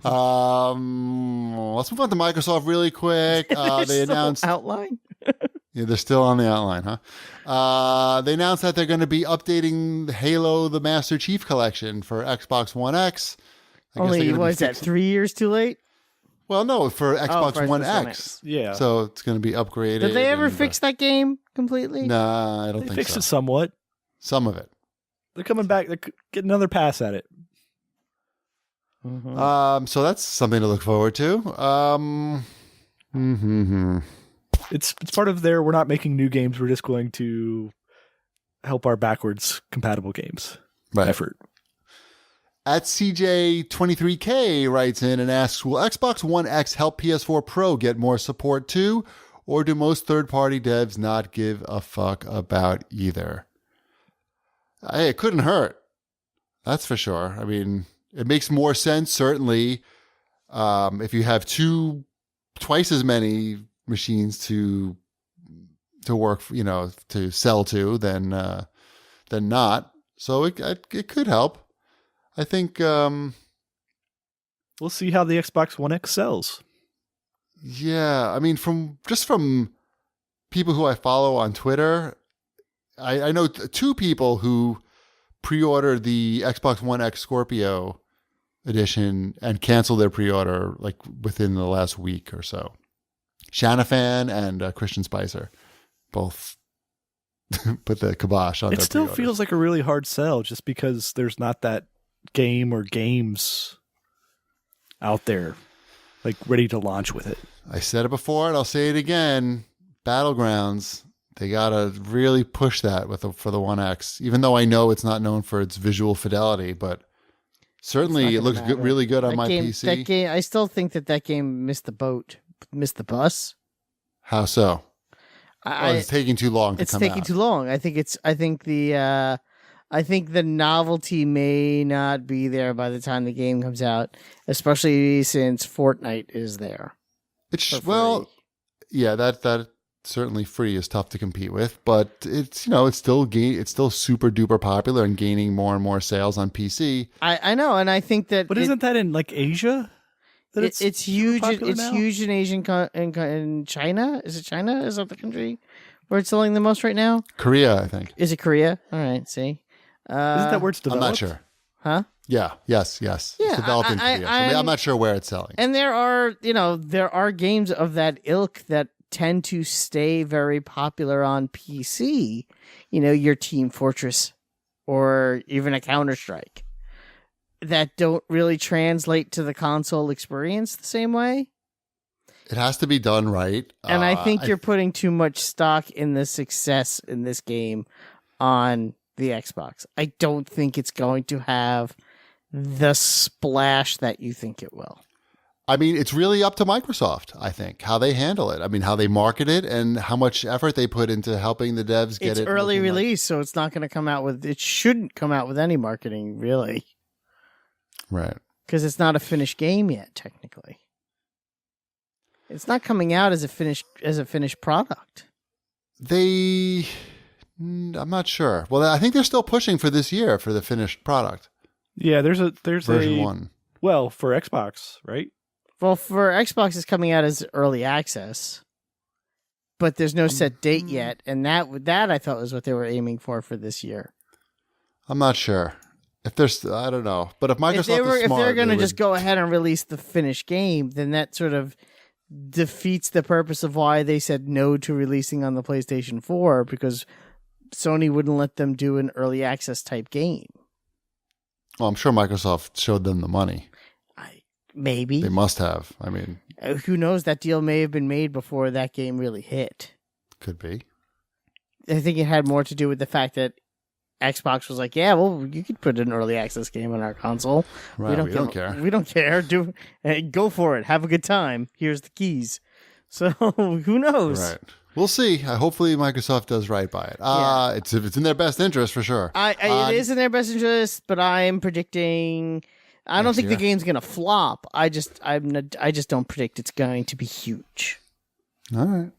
Let's move on to Microsoft really quick. They announced outline. Yeah, they're still on the outline, huh? They announced that they're going to be updating Halo: The Master Chief Collection for Xbox One X. Only, what is that, 3 years too late? Well, no, for Xbox for One Xbox X. Yeah. So it's going to be upgraded. Did they ever fix that game completely? Nah, I don't think so. They fixed it somewhat. Some of it. They're coming back. They're getting another pass at it. Mm-hmm. So that's something to look forward to. It's part of their, we're not making new games, we're just going to help our backwards compatible games effort. At CJ23K writes in and asks, will Xbox One X help PS4 Pro get more support too? Or do most third-party devs not give a fuck about either? Hey, it couldn't hurt. That's for sure. I mean, it makes more sense, certainly, if you have twice as many machines to work, to sell to than not. So it could help. I think we'll see how the Xbox One X sells. Yeah, I mean, from people who I follow on Twitter, I know two people who pre-ordered the Xbox One X Scorpio edition and canceled their pre-order like within the last week or so. Shanafan and Christian Spicer both put the kibosh on their pre-orders. It still feels like a really hard sell just because there's not that game or games out there like ready to launch with it. I said it before and I'll say it again. Battlegrounds, they got to really push that for the One X, even though I know it's not known for its visual fidelity, but certainly it looks really good on my PC. That game, I still think that game missed the boat, missed the bus. How so? It's taking too long to come out. It's taking too long. I think the novelty may not be there by the time the game comes out, especially since Fortnite is there. Yeah, that certainly free is tough to compete with, but it's still super duper popular and gaining more and more sales on PC. I know, and I think that. But isn't that in like Asia? It's huge. It's huge in Asian in China. Is it China? Is that the country where it's selling the most right now? Korea, I think. Is it Korea? All right. See. Isn't that where it's developed? I'm not sure. Huh? Yeah. Yes. Yeah, it's developed in Korea. I'm not sure where it's selling. And there are games of that ilk that tend to stay very popular on PC. Your Team Fortress or even a Counter-Strike that don't really translate to the console experience the same way. It has to be done right. And I think you're putting too much stock in the success in this game on the Xbox. I don't think it's going to have the splash that you think it will. I mean, it's really up to Microsoft, I think, how they handle it. I mean, how they market it and how much effort they put into helping the devs get it. It's early release, so it's not going to come out with... It shouldn't come out with any marketing, really. Right. Because it's not a finished game yet, technically. It's not coming out as a finished product. I'm not sure. Well, I think they're still pushing for this year for the finished product. Yeah, there's version 1. Well, for Xbox, right? Well, for Xbox, it's coming out as early access, but there's no set date yet, and that I thought was what they were aiming for this year. I'm not sure. I don't know. But if Microsoft if they're going to just go ahead and release the finished game, then that sort of defeats the purpose of why they said no to releasing on the PlayStation 4, because Sony wouldn't let them do an early access type game. Well, I'm sure Microsoft showed them the money. Maybe. They must have. I mean, who knows? That deal may have been made before that game really hit. Could be. I think it had more to do with the fact that Xbox was like, yeah, well, you could put an early access game on our console. Right, we don't care. We don't care. Go for it. Have a good time. Here's the keys. So who knows? Right. We'll see. Hopefully Microsoft does right by it. It's in their best interest for sure. It is in their best interest, but I am predicting... I don't think the game's going to flop. I just don't predict it's going to be huge. All right.